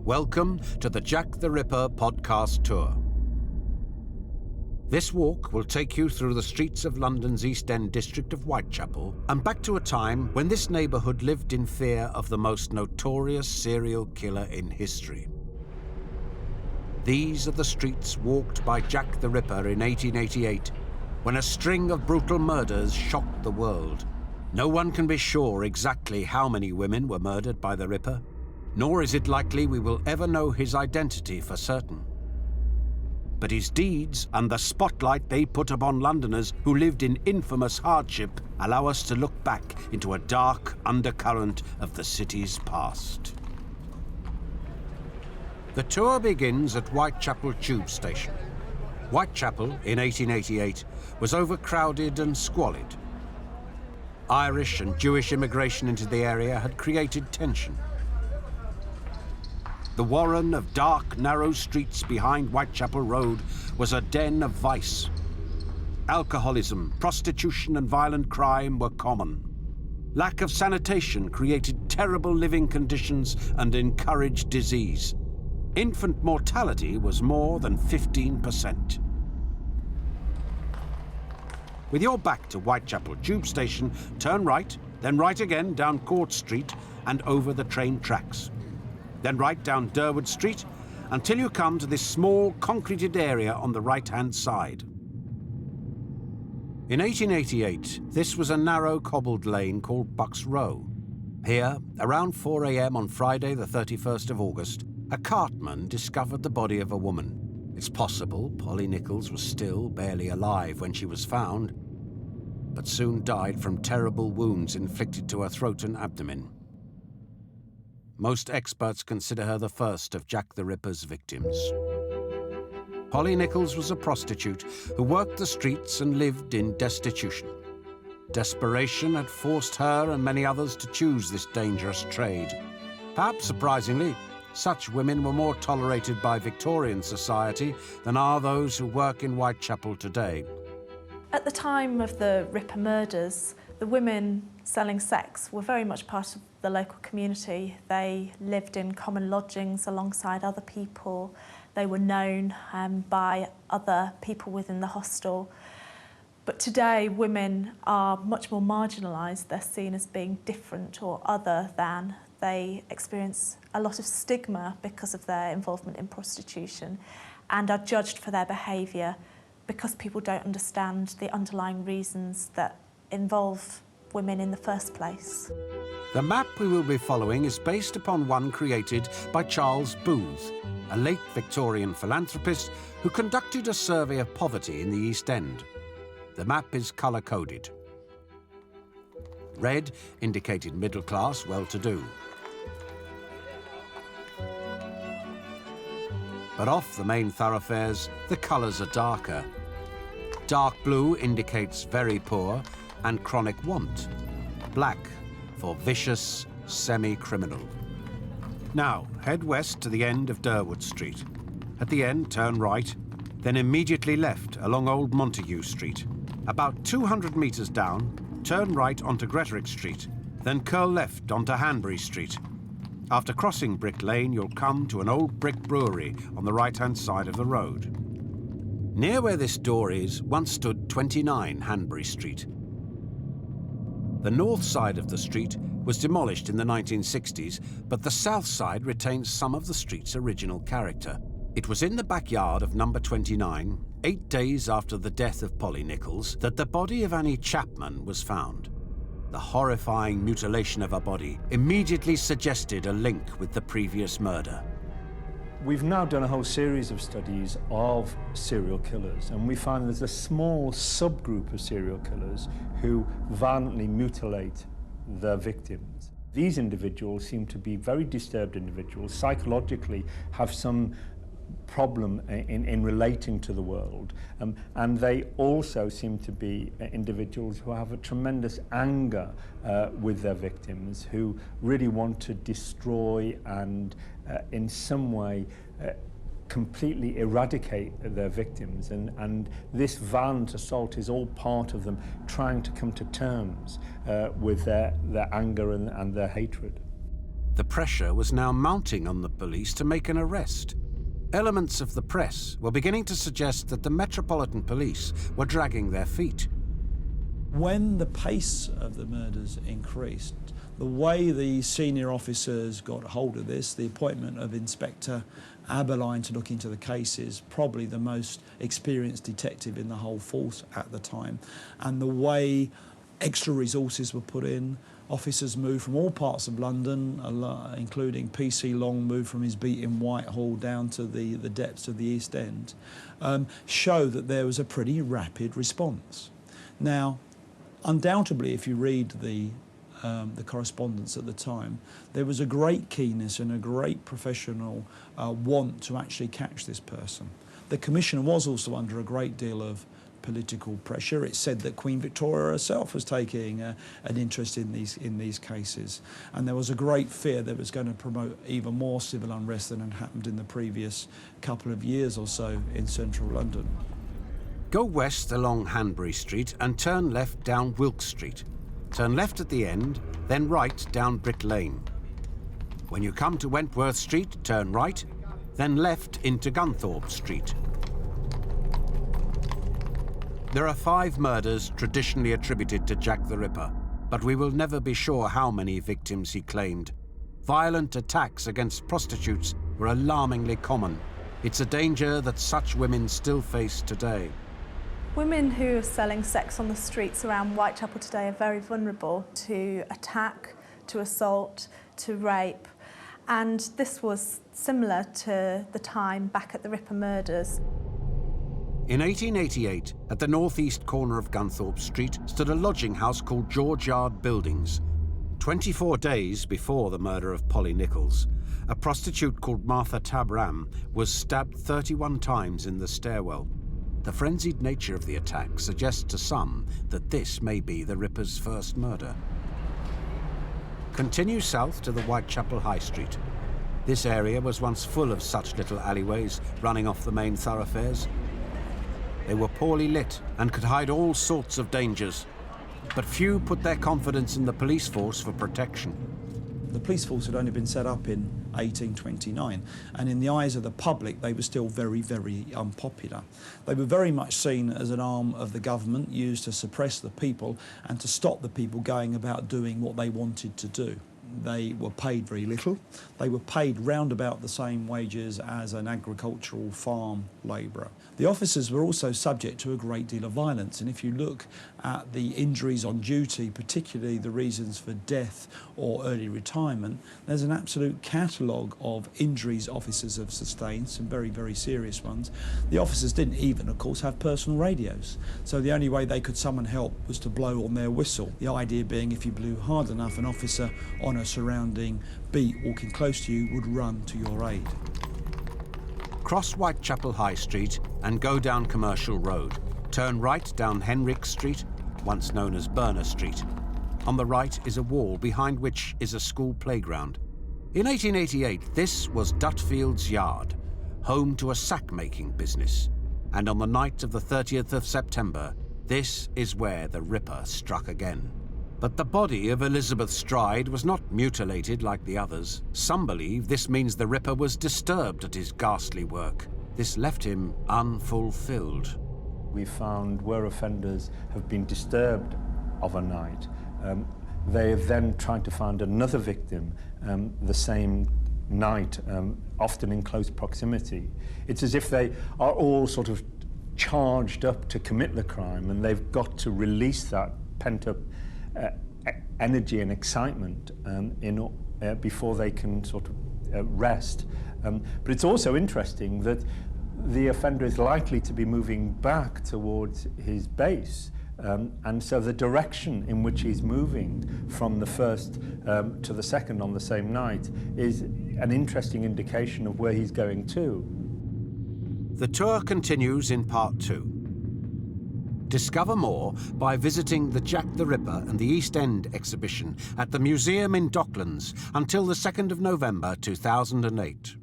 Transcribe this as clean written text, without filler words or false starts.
Welcome to the Jack the Ripper podcast tour. This walk will take you through the streets of London's East End district of Whitechapel and back to a time when this neighbourhood lived in fear of the most notorious serial killer in history. These are the streets walked by Jack the Ripper in 1888, when a string of brutal murders shocked the world. No one can be sure exactly how many women were murdered by the Ripper, nor is it likely we will ever know his identity for certain. But his deeds and the spotlight they put upon Londoners who lived in infamous hardship allow us to look back into a dark undercurrent of the city's past. The tour begins at Whitechapel Tube Station. Whitechapel, in 1888, was overcrowded and squalid. Irish and Jewish immigration into the area had created tension. The warren of dark, narrow streets behind Whitechapel Road was a den of vice. Alcoholism, prostitution and violent crime were common. Lack of sanitation created terrible living conditions and encouraged disease. Infant mortality was more than 15%. With your back to Whitechapel Tube Station, turn right, then right again down Court Street and over the train tracks. Then right down Durward Street until you come to this small concreted area on the right-hand side. In 1888, this was a narrow cobbled lane called Bucks Row. Here, around 4 a.m. on Friday the 31st of August, a cartman discovered the body of a woman. It's possible Polly Nichols was still barely alive when she was found, but soon died from terrible wounds inflicted to her throat and abdomen. Most experts consider her the first of Jack the Ripper's victims. Polly Nichols was a prostitute who worked the streets and lived in destitution. Desperation had forced her and many others to choose this dangerous trade. Perhaps surprisingly, such women were more tolerated by Victorian society than are those who work in Whitechapel today. At the time of the Ripper murders, the women selling sex were very much part of the local community. They lived in common lodgings alongside other people. They were known by other people within the hostel. But today, women are much more marginalised. They're seen as being different or other than. They experience a lot of stigma because of their involvement in prostitution and are judged for their behaviour because people don't understand the underlying reasons that involve women in the first place. The map we will be following is based upon one created by Charles Booth, a late Victorian philanthropist who conducted a survey of poverty in the East End. The map is colour-coded. Red indicated middle class, well-to-do. But off the main thoroughfares, the colours are darker. Dark blue indicates very poor and chronic want. Black for vicious, semi-criminal. Now, head west to the end of Durward Street. At the end, turn right, then immediately left along Old Montague Street. About 200 metres down, turn right onto Gretorick Street, then curl left onto Hanbury Street. After crossing Brick Lane, you'll come to an old brick brewery on the right-hand side of the road. Near where this door is, once stood 29 Hanbury Street. The north side of the street was demolished in the 1960s, but the south side retains some of the street's original character. It was in the backyard of number 29, 8 days after the death of Polly Nichols, that the body of Annie Chapman was found. The horrifying mutilation of her body immediately suggested a link with the previous murder. We've now done a whole series of studies of serial killers, and we find there's a small subgroup of serial killers who violently mutilate their victims. These individuals seem to be very disturbed individuals, psychologically have some problem in relating to the world, and they also seem to be individuals who have a tremendous anger with their victims, who really want to destroy and in some way completely eradicate their victims, and this violent assault is all part of them trying to come to terms with their anger and their hatred. The pressure was now mounting on the police to make an arrest. Elements of the press were beginning to suggest that the Metropolitan Police were dragging their feet. When the pace of the murders increased, the way the senior officers got hold of this, the appointment of Inspector Aberline to look into the cases, probably the most experienced detective in the whole force at the time, and the way extra resources were put in, officers moved from all parts of London, including P.C. Long moved from his beat in Whitehall down to the depths of the East End, show that there was a pretty rapid response. Now, undoubtedly, if you read the correspondence at the time, there was a great keenness and a great professional want to actually catch this person. The Commission was also under a great deal of political pressure. It said that Queen Victoria herself was taking an interest in these cases, and there was a great fear that it was going to promote even more civil unrest than had happened in the previous couple of years or so in central London. Go west along Hanbury Street and turn left down Wilkes Street. Turn left at the end, then right down Brick Lane. When you come to Wentworth Street, turn right, then left into Gunthorpe Street. There are 5 murders traditionally attributed to Jack the Ripper, but we will never be sure how many victims he claimed. Violent attacks against prostitutes were alarmingly common. It's a danger that such women still face today. Women who are selling sex on the streets around Whitechapel today are very vulnerable to attack, to assault, to rape, and this was similar to the time back at the Ripper murders. In 1888, at the northeast corner of Gunthorpe Street, stood a lodging house called George Yard Buildings. 24 days before the murder of Polly Nichols, a prostitute called Martha Tabram was stabbed 31 times in the stairwell. The frenzied nature of the attack suggests to some that this may be the Ripper's first murder. Continue south to the Whitechapel High Street. This area was once full of such little alleyways running off the main thoroughfares. They were poorly lit and could hide all sorts of dangers, but few put their confidence in the police force for protection. The police force had only been set up in 1829, and in the eyes of the public they were still very, very unpopular. They were very much seen as an arm of the government used to suppress the people and to stop the people going about doing what they wanted to do. They were paid very little. They were paid round about the same wages as an agricultural farm labourer. The officers were also subject to a great deal of violence, and if you look at the injuries on duty, particularly the reasons for death or early retirement, there's an absolute catalogue of injuries officers have sustained, some very, very serious ones. The officers didn't even, of course, have personal radios, so the only way they could summon help was to blow on their whistle. The idea being if you blew hard enough, an officer on a surrounding beat walking close to you would run to your aid. Cross Whitechapel High Street and go down Commercial Road. Turn right down Henrick Street, once known as Burner Street. On the right is a wall behind which is a school playground. In 1888, this was Dutfield's Yard, home to a sack-making business. And on the night of the 30th of September, this is where the Ripper struck again. But the body of Elizabeth Stride was not mutilated like the others. Some believe this means the Ripper was disturbed at his ghastly work. This left him unfulfilled. We found where offenders have been disturbed of a night, they have then tried to find another victim the same night, often in close proximity. It's as if they are all sort of charged up to commit the crime, and they've got to release that pent-up energy and excitement before they can sort of rest. But it's also interesting that the offender is likely to be moving back towards his base, and so the direction in which he's moving from the first to the second on the same night is an interesting indication of where he's going to. The tour continues in part 2. Discover more by visiting the Jack the Ripper and the East End exhibition at the museum in Docklands until the 2nd of November 2008.